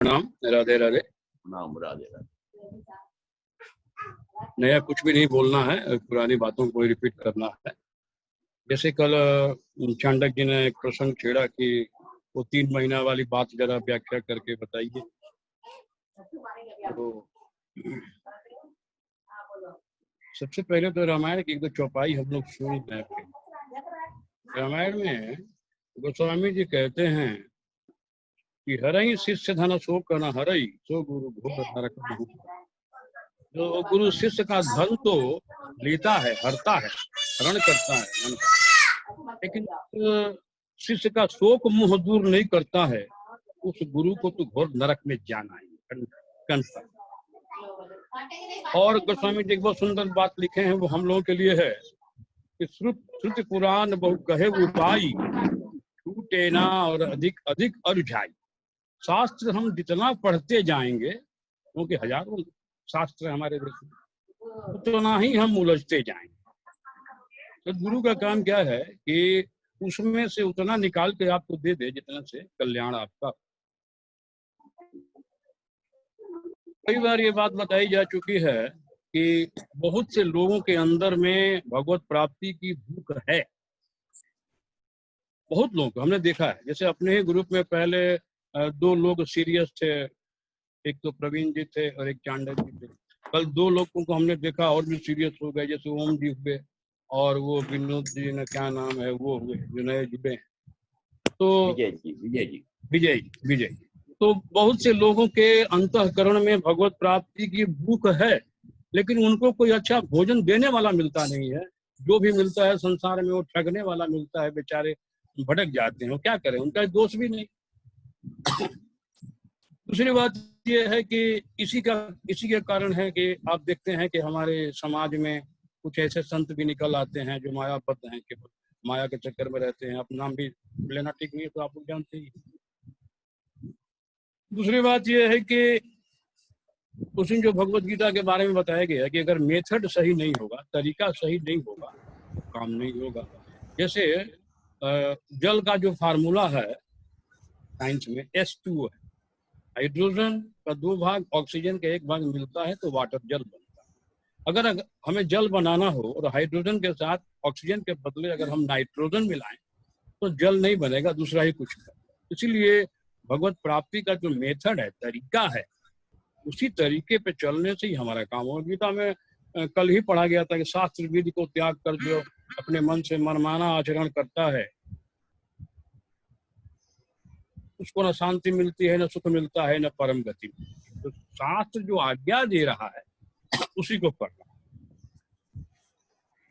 प्रणाम। राधे राधे। नाम राधे राधे। नया कुछ भी नहीं बोलना है, पुरानी बातों को रिपीट करना है। जैसे कल चाणक्य जी ने एक प्रसंग छेड़ा कि वो 3 महीना वाली बात जरा व्याख्या करके बताइए। तो सबसे पहले तो रामायण की एक दो चौपाई हम लोग सुन रहे थे। रामायण में गोस्वामी जी कहते हैं कि हरई शिष्य धन शोक करना हरई सो गुरु घोर नरक महु। जो गुरु शिष्य का धन तो लेता है, हरता है, हरण करता है, लेकिन शिष्य का शोक मुंह दूर नहीं करता है, उस गुरु को तो घोर नरक में जाना है, कंस। और गोस्वामी जी एक बहुत सुंदर बात लिखे हैं, वो हम लोगों के लिए है कि श्रुति पुराण बहु कहे उपाई छूटे ना और अधिक अधिक अरुझाई। शास्त्र हम जितना पढ़ते जाएंगे, क्योंकि हजारों शास्त्र हमारे देश में, उतना ही हम उलझते जाएंगे। तो गुरु का काम क्या है कि उसमें से उतना निकाल के आपको दे दे जितना से कल्याण आपका। कई बार ये बात बताई जा चुकी है कि बहुत से लोगों के अंदर में भगवत प्राप्ति की भूख है। बहुत लोग हमने देखा है, जैसे अपने ही ग्रुप में पहले 2 लोग सीरियस थे, एक तो प्रवीण जी थे और एक चाणक्य जी थे। कल 2 लोगों को हमने देखा और भी सीरियस हो गए, जैसे ओम जी हुए और वो विनोद जी ने क्या नाम है वो हुए जो नए जुड़े। तो विजय। तो बहुत से लोगों के अंतःकरण में भगवत प्राप्ति की भूख है, लेकिन उनको कोई अच्छा भोजन देने वाला मिलता नहीं है। जो भी मिलता है संसार में वो ठगने वाला मिलता है, बेचारे भटक जाते हैं। वो क्या करें, उनका दोष भी नहीं। दूसरी बात ये है कि इसी के कारण है कि आप देखते हैं कि हमारे समाज में कुछ ऐसे संत भी निकल आते हैं जो मायाबद्ध हैं, केवल माया के चक्कर में रहते हैं। अपना नाम भी लेना ठीक नहीं है, तो आप लोग जानते ही। दूसरी बात यह है कि उसमें जो भगवत गीता के बारे में बताया गया है कि अगर मेथड सही नहीं होगा, तरीका सही नहीं होगा, तो काम नहीं होगा। जैसे जल का जो फार्मूला है साइंस में H2O है, हाइड्रोजन का 2 भाग ऑक्सीजन का 1 भाग मिलता है तो वाटर जल बनता है। अगर हमें जल बनाना हो और हाइड्रोजन के साथ ऑक्सीजन के बदले अगर हम नाइट्रोजन मिलाएं तो जल नहीं बनेगा, दूसरा ही कुछ है। इसीलिए भगवत प्राप्ति का जो मेथड है, तरीका है, उसी तरीके पे चलने से ही हमारा काम होगा। गीता में कल ही पढ़ा गया था कि शास्त्र विधि को त्याग कर जो अपने मन से मनमाना आचरण करता है उसको न शांति मिलती है, न सुख मिलता है, न परम गति। तो शास्त्र जो आज्ञा दे रहा है उसी को करना।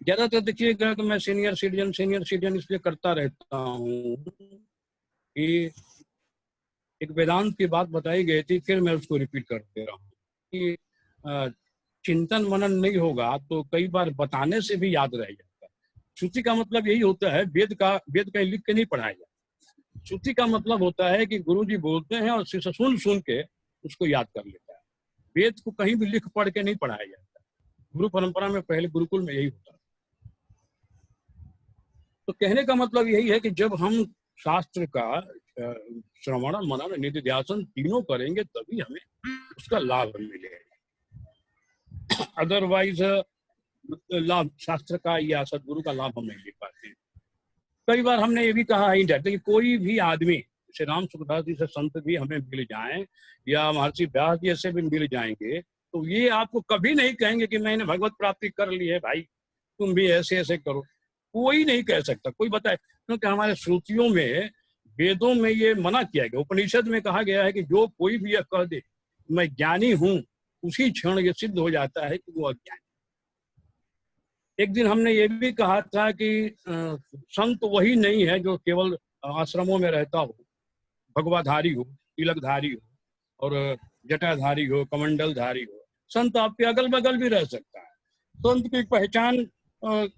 ज्यादातर देखिएगा कि मैं सीनियर सिटीजन इसलिए करता रहता हूँ कि एक वेदांत की बात बताई गई थी, फिर मैं उसको रिपीट कर दे रहा हूँ कि चिंतन मनन नहीं होगा तो कई बार बताने से भी याद रह जाता है। श्रुति का मतलब यही होता है, वेद का लिख के नहीं पढ़ाया जाता। श्रुति का मतलब होता है कि गुरु जी बोलते हैं और शिष्य सुन के उसको याद कर लेता है। वेद को कहीं भी लिख पढ़ के नहीं पढ़ाया जाता। गुरु परंपरा में पहले गुरुकुल में यही होता है। तो कहने का मतलब यही है कि जब हम शास्त्र का श्रवण मनन निधिध्यासन तीनों करेंगे तभी हमें उसका लाभ मिलेगा। अदरवाइज लाभ शास्त्र का या सदगुरु का लाभ हम नहीं ले पाते। कई बार हमने ये भी कहा है कि कोई भी आदमी, जैसे राम सुखदास जी से संत भी हमें मिल जाएं या महर्षि व्यास जी से भी मिल जाएंगे, तो ये आपको कभी नहीं कहेंगे कि मैंने भगवत प्राप्ति कर ली है भाई, तुम भी ऐसे ऐसे करो। कोई नहीं कह सकता, कोई बताए, क्योंकि हमारे श्रुतियों में, वेदों में ये मना किया गया। उपनिषद में कहा गया है कि जो कोई भी यह कह दे मैं ज्ञानी हूं, उसी क्षण ये सिद्ध हो जाता है कि वो अज्ञानी। एक दिन हमने ये भी कहा था कि संत वही नहीं है जो केवल आश्रमों में रहता हो, भगवाधारी हो, तिलकधारी हो और जटाधारी हो, कमंडलधारी हो। संत आपके अगल बगल भी रह सकता है। संत की पहचान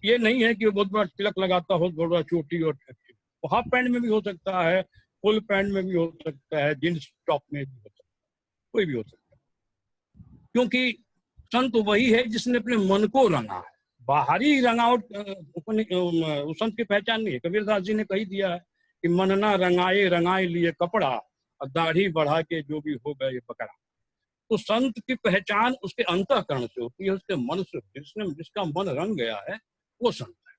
ये नहीं है कि वो बहुत बड़ा तिलक लगाता हो, बहुत बड़ा चोटी और हाफ पैंट में भी हो सकता है, फुल पैंट में भी हो सकता है, जींस टॉप में भी हो सकता है, कोई भी हो सकता है। क्योंकि संत वही है जिसने अपने मन को रंगा है। बाहरी रंगावट उस संत की पहचान नहीं है। कबीरदास जी ने कही दिया है कि मन ना रंगाए रंगाए लिए कपड़ा, और दाढ़ी बढ़ा के जो भी हो गए बकरा। तो संत की पहचान उसके अंतःकरण से होती है, उसके मन से, जिसका मन रंग गया है वो संत है।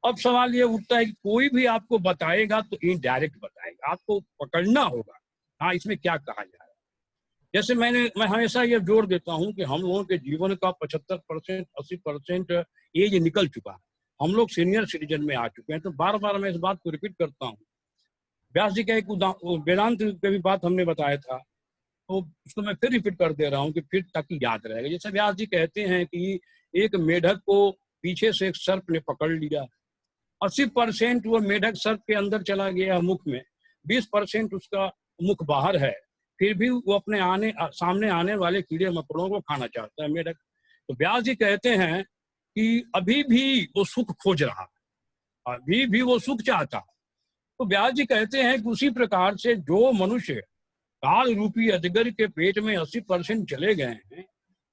अब सवाल ये उठता है कि कोई भी आपको बताएगा तो इनडायरेक्ट बताएगा, आपको पकड़ना होगा, हाँ इसमें क्या कहा जा रहा है। जैसे मैं हमेशा ये जोर देता हूँ कि हम लोगों के जीवन का 75% 80% एज निकल चुका है, हम लोग सीनियर सिटीजन में आ चुके हैं। तो बार बार मैं इस बात को रिपीट करता हूँ। व्यास जी का एक वेदांत की भी बात हमने बताया था, तो उसको मैं फिर रिपीट कर दे रहा हूँ कि फिर ताकि याद रहेगा। जैसे व्यास जी कहते हैं कि एक मेढक को पीछे से एक सर्प ने पकड़ लिया, 80% वो मेढक सर्प के अंदर चला गया मुख में, 20% उसका मुख बाहर है, फिर भी वो अपने सामने आने वाले कीड़े मकोड़ों को खाना चाहता है मेढक। तो व्यास जी कहते हैं कि अभी भी वो सुख खोज रहा है, अभी भी वो सुख चाहता है। तो व्यास जी कहते हैं कि उसी प्रकार से जो मनुष्य काल रूपी अजगर के पेट में 80% चले गए हैं,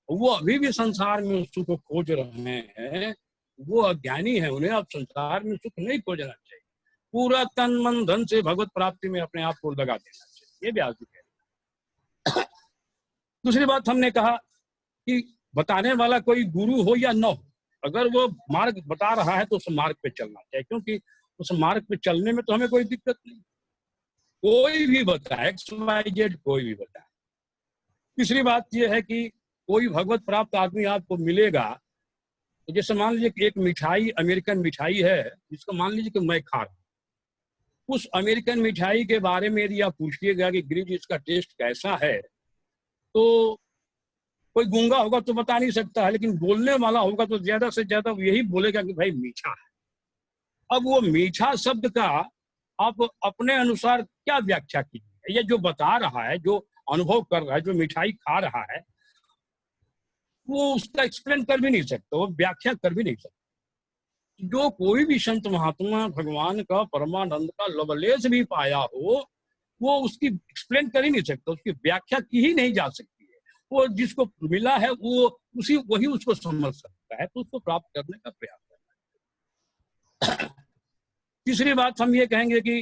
वो अभी भी संसार में सुख खोज रहे हैं, वो अज्ञानी है, उन्हें अब संसार में सुख नहीं खोजना चाहिए, पूरा तन मन धन से भगवत प्राप्ति में अपने आप को लगा देना चाहिए। ये व्यास जी कहते हैं। दूसरी बात हमने कहा कि बताने वाला कोई गुरु हो या न हो, अगर वो मार्ग बता रहा है तो उस मार्ग पे चलना चाहिए, क्योंकि उस मार्ग पे चलने में तो हमें कोई दिक्कत नहीं, कोई भी बताए, XYZ कोई भी बताए। तीसरी बात यह है कि कोई भगवत प्राप्त आदमी आपको मिलेगा, तो जैसे मान लीजिए कि एक मिठाई, अमेरिकन मिठाई है, जिसको मान लीजिए कि मैं खा रहा हूं, उस अमेरिकन मिठाई के बारे में यदि आप पूछिएगा कि गिरीश इसका टेस्ट कैसा है, तो कोई गूंगा होगा तो बता नहीं सकता है, लेकिन बोलने वाला होगा तो ज्यादा से ज्यादा यही बोलेगा कि भाई मीठा है। अब वो मीठा शब्द का आप अपने अनुसार क्या व्याख्या कीजिए, ये जो बता रहा है, जो अनुभव कर रहा है, जो मिठाई खा रहा है, वो उसका एक्सप्लेन कर भी नहीं सकता, वो व्याख्या कर भी नहीं सकता। जो कोई भी संत महात्मा भगवान का परमानंद का लवलेश भी पाया हो, वो उसकी एक्सप्लेन कर ही नहीं सकता, उसकी व्याख्या की ही नहीं जा सकती है। वो जिसको मिला है वो वही उसको समझ सकता है, तो उसको प्राप्त करने का प्रयास करना है। तीसरी बात हम ये कहेंगे कि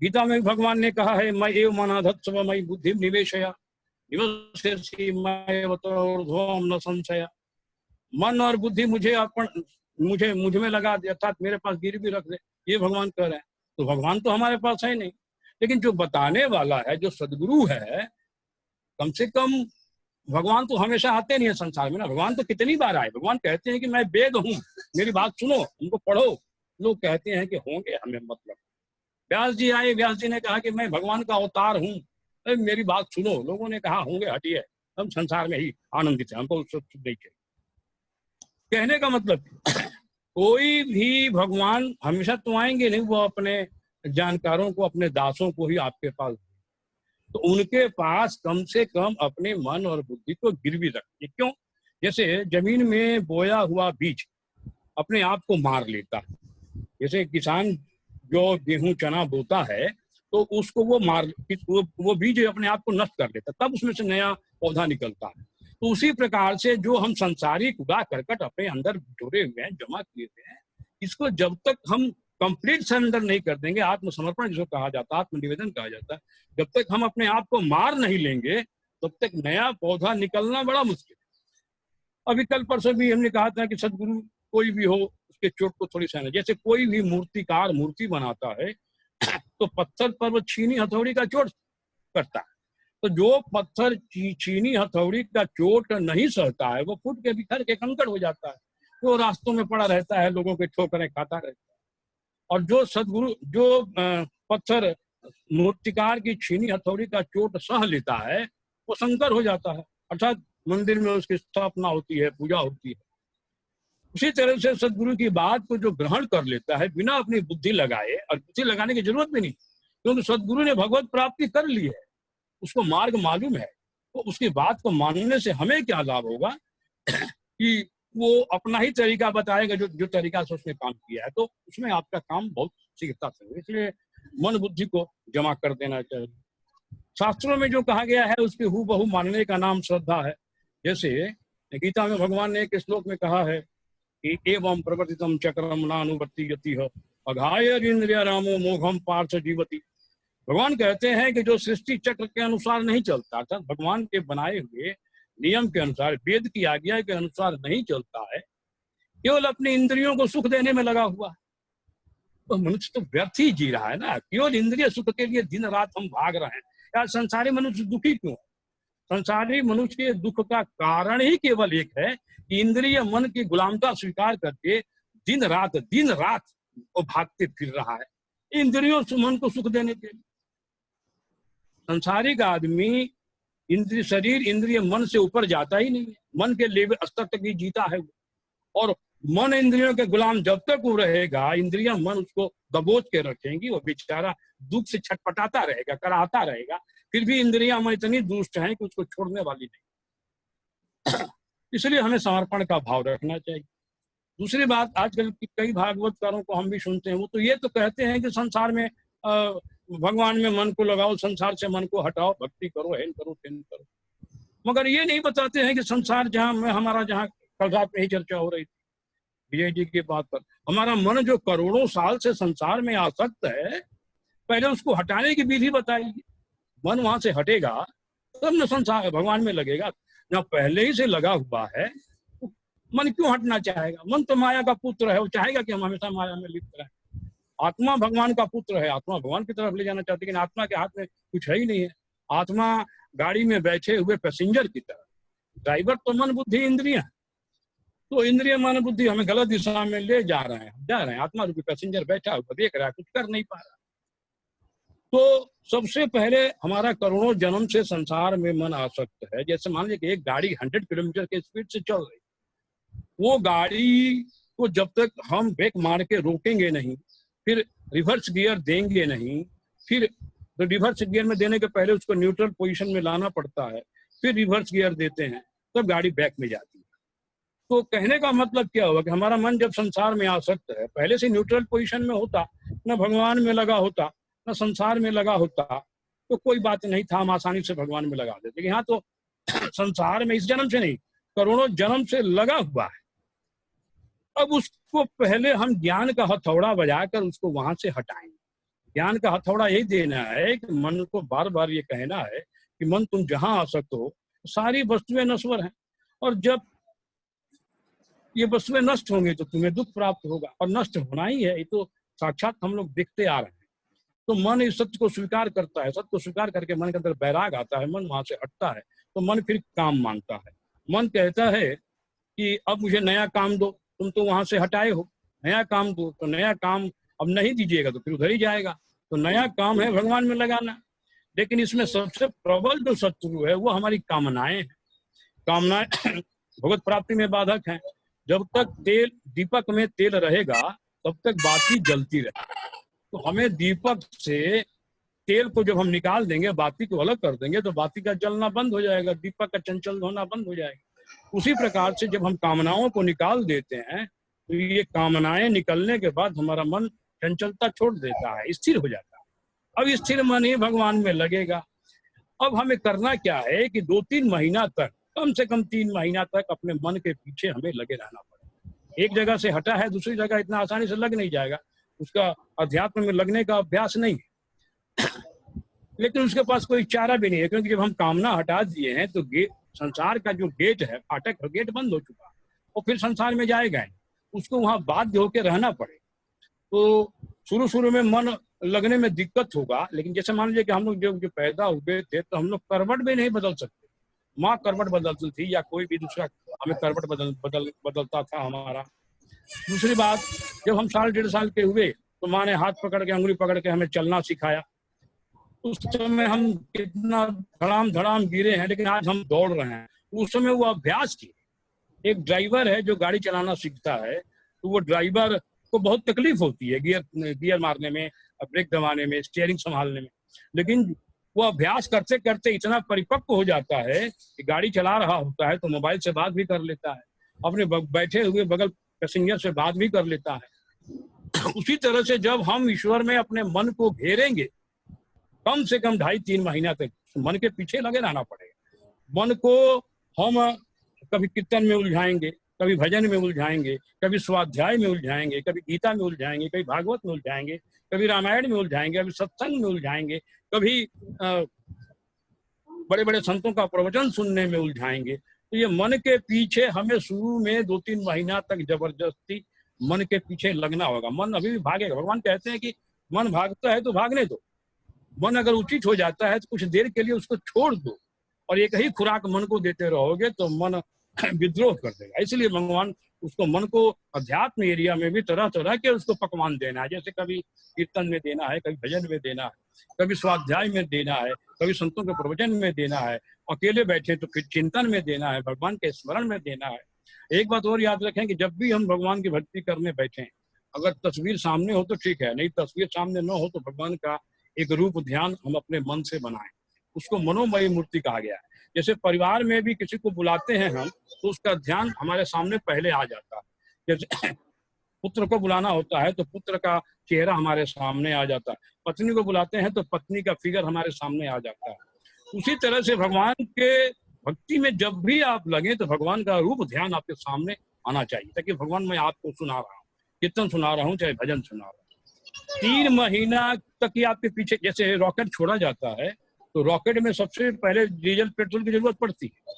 गीता में भगवान ने कहा है, मैं एव मनाधत्स्व मयि बुद्धि निवेशया निवसति मय्यवतोर्ध्वं न संशय। मन और बुद्धि मुझ में लगा दे, अर्थात मेरे पास गिरवी रख दे, ये भगवान कह रहे हैं। तो भगवान तो हमारे पास है नहीं, लेकिन जो बताने वाला है, जो सदगुरु है, कम से कम भगवान तो हमेशा आते नहीं है संसार में ना, भगवान तो कितनी बार आए। भगवान कहते हैं कि मैं वेद हूँ, मेरी बात सुनो, उनको पढ़ो। लोग कहते हैं कि होंगे, हमें मतलब। व्यास जी आए, व्यास जी ने कहा कि मैं भगवान का अवतार हूँ, मेरी बात सुनो। लोगों ने कहा होंगे, हटिए, हम संसार में ही आनंदित हैं, हमको उससे नहीं चाहिए। कहने का मतलब कोई भी भगवान हमेशा तो आएंगे नहीं, वो अपने जानकारों को, अपने दासों को ही आपके पास, तो उनके पास कम से कम अपने मन और बुद्धि को गिरवी रखिए। क्यों? जैसे जमीन में बोया हुआ बीज अपने आप को मार लेता है, जैसे किसान जो गेहूं चना बोता है तो उसको वो बीज अपने आप को नष्ट कर देता है, तब उसमें से नया पौधा निकलता है। तो उसी प्रकार से जो हम संसारी कूड़ा करकट अपने अंदर जुड़े हुए हैं, जमा किए हुए हैं, इसको जब तक हम कंप्लीट सरेंडर नहीं कर देंगे, आत्मसमर्पण जिसको कहा जाता है, आत्मनिवेदन कहा जाता है, जब तक हम अपने आप को मार नहीं लेंगे, तब तक नया पौधा निकलना बड़ा मुश्किल है। अभी कल परसों भी हमने कहा था कि सदगुरु कोई भी हो, उसके चोट को थोड़ी सहना। जैसे कोई भी मूर्तिकार मूर्ति बनाता है तो पत्थर पर वो छीनी हथौड़ी का चोट करता है, तो जो पत्थर छीनी हथौड़ी का चोट नहीं सहता है, वो फूट के बिखर के कंकड़ हो जाता है, वो रास्तों में पड़ा रहता है, लोगों के ठोकरें खाता रहता है। और जो सदगुरु, जो पत्थर मूर्तिकार की छीनी हथौड़ी का चोट सह लेता है, वो शंकर हो जाता है, अर्थात मंदिर में उसकी स्थापना होती है, पूजा होती है। उसी तरह से सदगुरु की बात को जो ग्रहण कर लेता है बिना अपनी बुद्धि लगाए, और बुद्धि लगाने की जरूरत भी नहीं, क्योंकि सदगुरु ने भगवत प्राप्ति कर ली है, उसको मार्ग मालूम है, तो उसकी बात को मानने से हमें क्या लाभ होगा कि वो अपना ही तरीका बताएगा, जो तरीका से उसने काम किया है, तो उसमें आपका काम बहुत शीघ्रता से होगा। इसलिए मन बुद्धि को जमा कर देना चाहिए। शास्त्रों में जो कहा गया है उसके हूबहू मानने का नाम श्रद्धा है। जैसे गीता में भगवान ने एक श्लोक में कहा है कि एवं प्रवर्तितम चक्रम नानुवर्ति यति अघाय इंद्रिय रामो मोघम पार्थ जीवति। भगवान कहते हैं कि जो सृष्टि चक्र के अनुसार नहीं चलता, अर्थात भगवान के बनाए हुए नियम के अनुसार, वेद की आज्ञा के अनुसार नहीं चलता है, केवल अपनी इंद्रियों को सुख देने में लगा हुआ है, तो मनुष्य तो व्यर्थ ही जी रहा है ना। केवल इंद्रिय सुख के लिए दिन रात हम भाग रहे हैं। यार संसारी मनुष्य दुखी क्यों? संसारी मनुष्य के दुख का कारण ही केवल एक है कि इंद्रिय मन की गुलामता स्वीकार करके दिन रात वो भागते फिर रहा है इंद्रियों से मन को सुख देने के लिए। संसारिक आदमी इंद्रिय शरीर इंद्रिय मन से ऊपर जाता ही नहीं है, मन के लेवल स्तर तक ही जीता है वो। और मन इंद्रियों के गुलाम जब तक वो रहेगा, इंद्रियां मन उसको दबोच के रखेंगी, वो बेचारा दुख से छटपटाता रहेगा, कराहता रहेगा। फिर भी इंद्रियां मन इतनी दुष्ट हैं कि उसको छोड़ने वाली नहीं। इसलिए हमें समर्पण का भाव रखना चाहिए। दूसरी बात, आजकल की कई भागवतकारों को हम भी सुनते हैं, वो तो ये तो कहते हैं कि संसार में भगवान में मन को लगाओ, संसार से मन को हटाओ, भक्ति करो, हेन करो, तेन करो। मगर ये नहीं बताते हैं कि संसार जहाँ कल रात में ही चर्चा हो रही थी विजय जी की बात पर, हमारा मन जो करोड़ों साल से संसार में आसक्त है, पहले उसको हटाने की विधि बताइए। मन वहां से हटेगा तब न संसार भगवान में लगेगा। ना पहले ही से लगा हुआ है, मन क्यों हटना चाहेगा? मन तो माया का पुत्र है, वो चाहेगा कि हम हमेशा माया में लिप्त रहें। आत्मा भगवान का पुत्र है, आत्मा भगवान की तरफ ले जाना चाहती है, लेकिन आत्मा के हाथ में कुछ है ही नहीं है। आत्मा गाड़ी में बैठे हुए पैसेंजर की तरह, ड्राइवर तो मन बुद्धि इंद्रियां, तो इंद्रिय मन बुद्धि हमें गलत दिशा में ले जा रहे हैं। आत्मा रूपी पैसेंजर बैठा हुआ देख रहा है, कुछ कर नहीं पा रहा। तो सबसे पहले हमारा करोड़ों जन्म से संसार में मन आसक्त है। जैसे मान लीजिए कि एक गाड़ी 100 किलोमीटर के स्पीड से चल रही, वो गाड़ी को जब तक हम ब्रेक मार के रोकेंगे नहीं, फिर रिवर्स गियर देंगे नहीं, फिर तो रिवर्स गियर में देने के पहले उसको न्यूट्रल पोजीशन में लाना पड़ता है, फिर रिवर्स गियर देते हैं, तब गाड़ी बैक में जाती है। तो कहने का मतलब क्या हुआ कि हमारा मन जब संसार में आसक्त है, पहले से न्यूट्रल पोजीशन में होता, न भगवान में लगा होता न संसार में लगा होता, तो कोई बात नहीं था, हम आसानी से भगवान में लगा देते। लेकिन यहाँ तो संसार में इस जन्म से नहीं, करोड़ों जन्म से लगा हुआ है। अब उसको पहले हम ज्ञान का हथौड़ा बजाकर उसको वहां से हटाएंगे। ज्ञान का हथौड़ा यही देना है कि मन को बार बार ये कहना है कि मन तुम जहां आसक्त हो, सारी वस्तुएं नश्वर हैं, और जब ये वस्तुएं नष्ट होंगी तो तुम्हें दुख प्राप्त होगा, और नष्ट होना ही है, ये तो साक्षात हम लोग देखते आ रहे हैं। तो मन इस सत्य को स्वीकार करता है, सत्य को स्वीकार करके मन के अंदर बैराग आता है, मन वहां से हटता है, तो मन फिर काम मांगता है। मन कहता है कि अब मुझे नया काम दो, तुम तो वहां से हटाए हो, नया काम दो। तो नया काम अब नहीं दीजिएगा तो फिर उधर ही जाएगा। तो नया काम है भगवान में लगाना। लेकिन इसमें सबसे प्रबल जो शत्रु है वो हमारी कामनाएं हैं। कामनाएं भगवत प्राप्ति में बाधक हैं। जब तक तेल दीपक में तेल रहेगा तब तक बाती जलती रहेगी। तो हमें दीपक से तेल को जब हम निकाल देंगे, बाती को अलग कर देंगे, तो बाती का जलना बंद हो जाएगा, दीपक का चंचल होना बंद हो जाएगा। उसी प्रकार से जब हम कामनाओं को निकाल देते हैं, तो ये कामनाएं निकलने के बाद हमारा मन चंचलता छोड़ देता है, स्थिर हो जाता है। अब स्थिर मन ही भगवान में लगेगा। अब हमें करना क्या है कि 2-3 महीना तक, कम से कम 3 महीना तक अपने मन के पीछे हमें लगे रहना पड़ेगा। एक जगह से हटा है, दूसरी जगह इतना आसानी से लग नहीं जाएगा, उसका अध्यात्म में लगने का अभ्यास नहीं है। लेकिन उसके पास कोई चारा भी नहीं है, क्योंकि जब हम कामना हटा दिए हैं तो संसार का जो गेट है, फाटक है, गेट बंद हो चुका है, और फिर संसार में जाएगा, उसको वहां बाध्य होकर रहना पड़ेगा। तो शुरू में मन लगने में दिक्कत होगा, लेकिन जैसे मान लीजिए कि हम लोग जो पैदा हुए थे तो हम लोग करवट भी नहीं बदल सकते। माँ करवट बदलती थी या कोई भी दूसरा हमें करवट बदलता था हमारा। दूसरी बात, जब हम 1.5 साल के हुए तो माँ ने हाथ पकड़ के, अंगुली पकड़ के हमें चलना सिखाया। उस समय हम कितना धड़ाम गिरे हैं, लेकिन आज हम दौड़ रहे हैं। उस समय वो अभ्यास किए। एक ड्राइवर है जो गाड़ी चलाना सीखता है, तो वो ड्राइवर को बहुत तकलीफ होती है गियर मारने में, ब्रेक दबाने में, स्टीयरिंग संभालने में। लेकिन वो अभ्यास करते करते इतना परिपक्व हो जाता है कि गाड़ी चला रहा होता है तो मोबाइल से बात भी कर लेता है, अपने बैठे हुए बगल पैसेंजर से बात भी कर लेता है। उसी तरह से जब हम ईश्वर में अपने मन को घेरेंगे, कम से कम 2.5-3 महीना तक मन के पीछे लगे रहना पड़ेगा। मन को हम कभी कीर्तन में उलझाएंगे, कभी भजन में उलझाएंगे, कभी स्वाध्याय में उलझाएंगे, कभी गीता में उलझाएंगे, कभी भागवत में उलझाएंगे, कभी रामायण में उलझाएंगे, कभी सत्संग में उलझाएंगे, कभी बड़े बड़े संतों का प्रवचन सुनने में उलझाएंगे। तो ये मन के पीछे हमें शुरू में 2-3 महीना तक जबरदस्ती मन के पीछे लगना होगा। मन अभी भी भागेगा। भगवान कहते हैं कि मन भागता है तो भागने दो, मन अगर उचित हो जाता है तो कुछ देर के लिए उसको छोड़ दो, और एक ही खुराक मन को देते रहोगे तो मन विद्रोह कर देगा। इसलिए भगवान उसको मन को अध्यात्म एरिया में भी तरह तरह के उसको पकवान देना है। जैसे कभी कीर्तन में देना है, कभी भजन में देना है, कभी स्वाध्याय में देना है, कभी संतों के प्रवचन में देना है, अकेले बैठे तो फिर चिंतन में देना है, भगवान के स्मरण में देना है। एक बात और याद रखें कि जब भी हम भगवान की भक्ति करने बैठे, अगर तस्वीर सामने हो तो ठीक है, नहीं तस्वीर सामने न हो तो भगवान का एक रूप ध्यान हम अपने मन से बनाएं। उसको मनोमयी मूर्ति कहा गया है। जैसे परिवार में भी किसी को बुलाते हैं हम, तो उसका ध्यान हमारे सामने पहले आ जाता है। जैसे पुत्र को बुलाना होता है तो पुत्र का चेहरा हमारे सामने आ जाता है, पत्नी को बुलाते हैं तो पत्नी का फिगर हमारे सामने आ जाता है। उसी तरह से भगवान के भक्ति में जब भी आप लगे तो भगवान का रूप ध्यान आपके सामने आना चाहिए, ताकि भगवान मैं आपको सुना रहा हूँ, कीर्तन सुना रहा हूँ, चाहे भजन सुना रहा हूँ। 3 महीना तक ही आपके पीछे, जैसे रॉकेट छोड़ा जाता है तो रॉकेट में सबसे पहले डीजल पेट्रोल की जरूरत पड़ती है।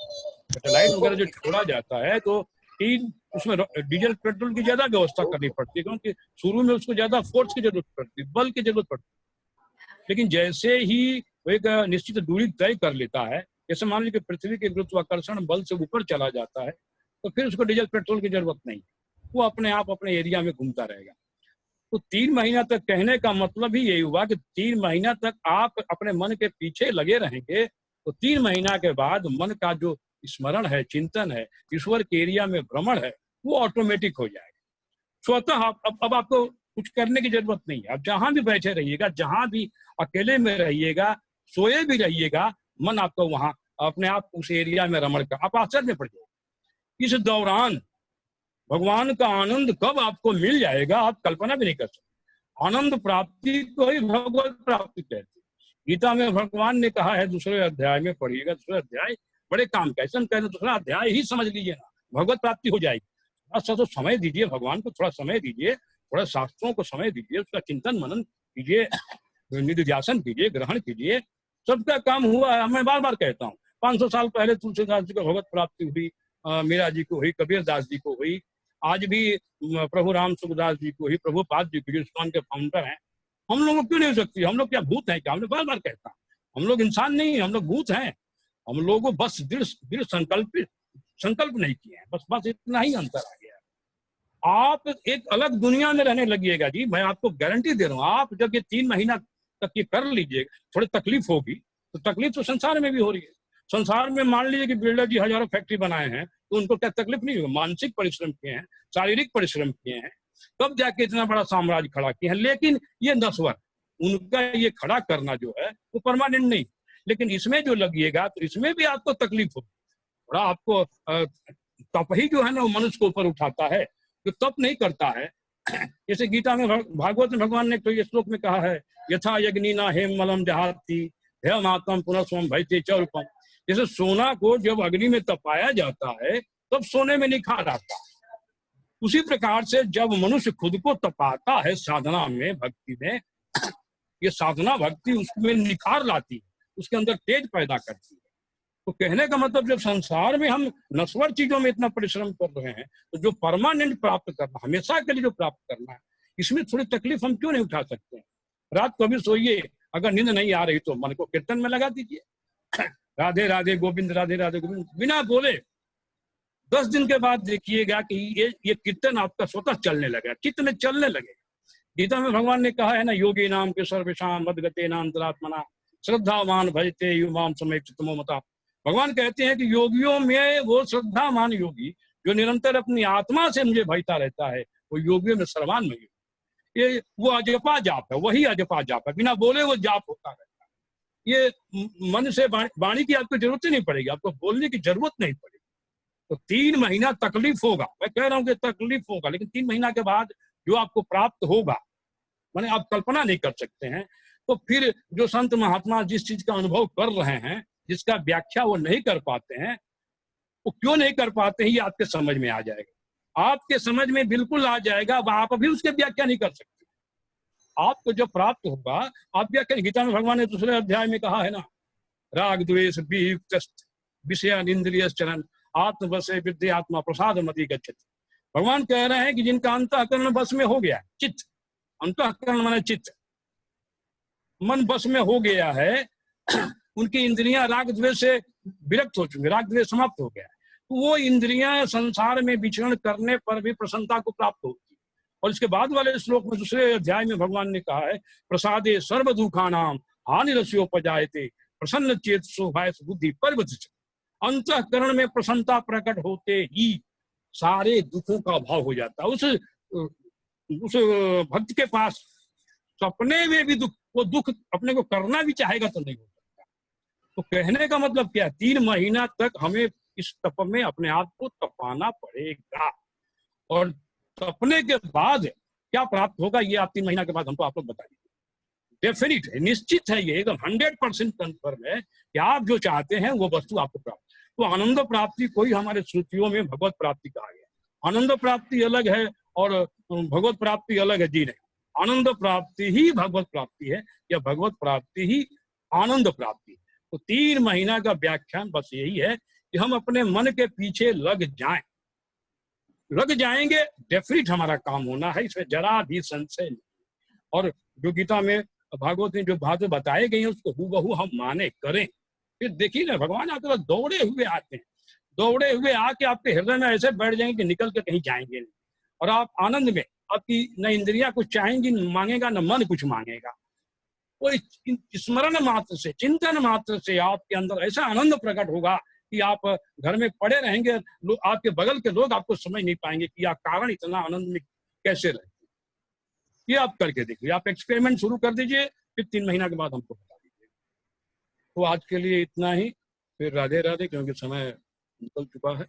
सैटेलाइट वगैरह जो छोड़ा जाता है तो उसमें डीजल पेट्रोल की ज्यादा व्यवस्था करनी पड़ती है, क्योंकि शुरू में उसको ज्यादा फोर्स की जरूरत पड़ती है, बल की जरूरत पड़ती है। लेकिन जैसे ही वो एक निश्चित दूरी तय कर लेता है, जैसे मान लीजिए पृथ्वी के गुरुत्वाकर्षण बल से ऊपर चला जाता है, तो फिर उसको डीजल पेट्रोल की जरूरत नहीं, वो अपने आप अपने एरिया में घूमता रहेगा। तो 3 महीना तक कहने का मतलब ही यही हुआ कि 3 महीना तक आप अपने मन के पीछे लगे रहेंगे, तो 3 महीना के बाद मन का जो स्मरण है, चिंतन है, ईश्वर के एरिया में भ्रमण है, वो ऑटोमेटिक हो जाएगा स्वतः। अब आपको कुछ करने की जरूरत नहीं है। आप जहां भी बैठे रहिएगा, जहां भी अकेले में रहिएगा, सोए भी रहिएगा, मन आपको वहां अपने आप उस एरिया में रमण कर, आप आश्चर्य में पड़ जाएगा। इस दौरान भगवान का आनंद कब आपको मिल जाएगा आप कल्पना भी नहीं कर सकते। आनंद प्राप्ति को ही भगवत प्राप्ति कहते हैं। गीता में भगवान ने कहा है, दूसरे अध्याय में पढ़िएगा, दूसरा अध्याय बड़े काम का, ऐसा कहते दूसरा अध्याय ही समझ लीजिए ना, भगवत प्राप्ति हो जाएगी। थोड़ा तो समय दीजिए भगवान को, थोड़ा समय दीजिए, थोड़ा शास्त्रों को समय दीजिए, उसका चिंतन मनन कीजिए, निधिध्यासन कीजिए, ग्रहण कीजिए। सबका काम हुआ है। मैं बार बार कहता हूँ, 500 साल पहले तुलसीदास जी को भगवत प्राप्ति हुई, मीरा जी को हुई, कबीर दास जी को हुई, आज भी प्रभु राम सुखदास जी को ही, प्रभुपाद जी को, जो इस्कॉन के फाउंडर हैं, हम लोगों को क्यों नहीं हो सकती? हम लोग क्या भूत हैं क्या? हमने बार बार कहता हूँ, हम लोग इंसान नहीं है, हम लोग भूत हैं। हम लोगों को बस दृढ़ संकल्प नहीं किए हैं, बस इतना ही अंतर आ गया। आप एक अलग दुनिया में रहने लगिएगा जी, मैं आपको गारंटी दे रहा हूँ। आप जब ये 3 महीना तक ये कर लीजिएगा, थोड़ी तकलीफ होगी, तो तकलीफ तो संसार में भी हो रही है। संसार में मान लीजिए कि बिल्डर जी हजारों फैक्ट्री बनाए हैं, तो उनको क्या तकलीफ नहीं होगी? मानसिक परिश्रम किए हैं, शारीरिक परिश्रम किए हैं, तब जाके इतना बड़ा साम्राज्य खड़ा किए हैं। लेकिन ये नश्वर, उनका ये खड़ा करना जो है वो परमानेंट नहीं। लेकिन इसमें जो लगिएगा तो इसमें भी आपको तकलीफ होगी, थोड़ा आपको तप ही जो है ना वो मनुष्य को ऊपर उठाता है, जो तप नहीं करता है। जैसे गीता में भागवत में भगवान ने तो ये श्लोक में कहा है, यथा यज्ञनीना हेम मलम जहाती हेमात्म पुनः स्वम भयते चौरूपम। जैसे सोना को जब अग्नि में तपाया जाता है तब सोने में निखार आता है, उसी प्रकार से जब मनुष्य खुद को तपाता है साधना में, भक्ति में, ये साधना भक्ति उसमें निखार लाती है, उसके अंदर तेज पैदा करती है। तो कहने का मतलब जब संसार में हम नश्वर चीजों में इतना परिश्रम कर रहे हैं, तो जो परमानेंट प्राप्त करना, हमेशा के लिए जो प्राप्त करना है, इसमें थोड़ी तकलीफ हम क्यों नहीं उठा सकते हैं? रात को भी सोइए, अगर नींद नहीं आ रही तो मन को कीर्तन में लगा दीजिए, राधे राधे गोविंद राधे राधे गोविंद, बिना बोले। 10 दिन के बाद देखिएगा कि ये कीर्तन आपका स्वतः चलने लगेगा, चित्त में चलने लगेगा। गीता में भगवान ने कहा है ना, योगी नाम के सर्वेशाम मद्गते नाम अंतरात्मना श्रद्धावान भजते युवाम समय चित्तमो मता। भगवान कहते हैं कि योगियों में वो श्रद्धामान योगी जो निरंतर अपनी आत्मा से मुझे भजता रहता है, वो योगियों में सर्वान में ये वो अजपा जाप है, वही अजपा जाप है, बिना बोले वो जाप होता रहता है। ये मन से वाणी की आपको जरूरत ही नहीं पड़ेगी, आपको बोलने की जरूरत नहीं पड़ेगी। तो 3 महीना तकलीफ होगा, मैं कह रहा हूँ कि तकलीफ होगा, लेकिन 3 महीना के बाद जो आपको प्राप्त होगा, माने आप कल्पना नहीं कर सकते हैं। तो फिर जो संत महात्मा जिस चीज का अनुभव कर रहे हैं, जिसका व्याख्या वो नहीं कर पाते हैं, वो क्यों नहीं कर पाते हैं, ये आपके समझ में आ जाएगा। आपके समझ में बिल्कुल आ जाएगा, अब आप अभी उसके व्याख्या नहीं कर सकते। आपको जो प्राप्त होगा आप व्याख्या, गीता में भगवान ने दूसरे अध्याय में कहा है ना, राग द्वेष वियुक्त विषयान इंद्रिय चरण आत्मवशे विद्यात्मा प्रसाद मति गच्छति। भगवान कह रहे हैं कि जिनका अंतःकरण बस में हो गया, चित्त, अंतःकरण माने चित्त, मन बस में हो गया है, उनकी इंद्रियां राग द्वेष से विरक्त हो चुकी, राग द्वेष समाप्त हो गया है, तो वो इंद्रियां संसार में विचरण करने पर भी प्रसन्नता को प्राप्त होती है। और इसके बाद वाले श्लोक में दूसरे अध्याय में भगवान ने कहा है, प्रसादे सर्व दुखानाम हानिरस्योपजायते प्रसन्न चेत शोभाय बुद्धि परिवर्तित। अंतःकरण में प्रसन्नता प्रकट होते ही सारे दुखों का अभाव हो जाता है। उस भक्त के पास सपने में भी दुख, वो दुख अपने को करना भी चाहेगा तो नहीं हो सकता। तो कहने का मतलब क्या, 3 महीना तक हमें इस तप में अपने आप को तपाना पड़ेगा, और तपने के बाद क्या प्राप्त होगा ये आप 3 महीना के बाद हमको आप लोग बता दीजिए। डेफिनिट है, निश्चित है, ये एकदम 100% कन्फर्म है कि आप जो चाहते हैं वो वस्तु आपको प्राप्त। तो आनंद प्राप्ति कोई हमारे श्रुतियों में भगवत प्राप्ति कहा गया। आनंद प्राप्ति अलग है और भगवत प्राप्ति अलग है, जी नहीं। आनंद प्राप्ति ही भगवत प्राप्ति है, या भगवत प्राप्ति ही आनंद प्राप्ति है। तो 3 महीना का व्याख्यान बस यही है कि हम अपने मन के पीछे लग जाएंगे, डेफिनेट हमारा काम होना है, इसमें जरा भी संशय नहीं। और जो गीता में भागवत में जो बातें बताई गई हैं उसको हूबहू हम माने करें, फिर देखिए ना भगवान आपके पास दौड़े हुए आते हैं, दौड़े हुए आके आपके हृदय में ऐसे बैठ जाएंगे कि निकल के कहीं जाएंगे नहीं, और आप आनंद में, आपकी न इंद्रियां कुछ चाहेंगी, न मांगेगा, न मन कुछ मांगेगा। कोई स्मरण मात्र से, चिंतन मात्र से आपके अंदर ऐसा आनंद प्रकट होगा कि आप घर में पड़े रहेंगे, आपके बगल के लोग आपको समझ नहीं पाएंगे कि आप कारण इतना आनंद में कैसे रहे। ये आप करके देखिए, आप एक्सपेरिमेंट शुरू कर दीजिए, फिर 3 महीना के बाद हमको बता दीजिए। तो आज के लिए इतना ही, फिर राधे राधे, क्योंकि समय निकल चुका है।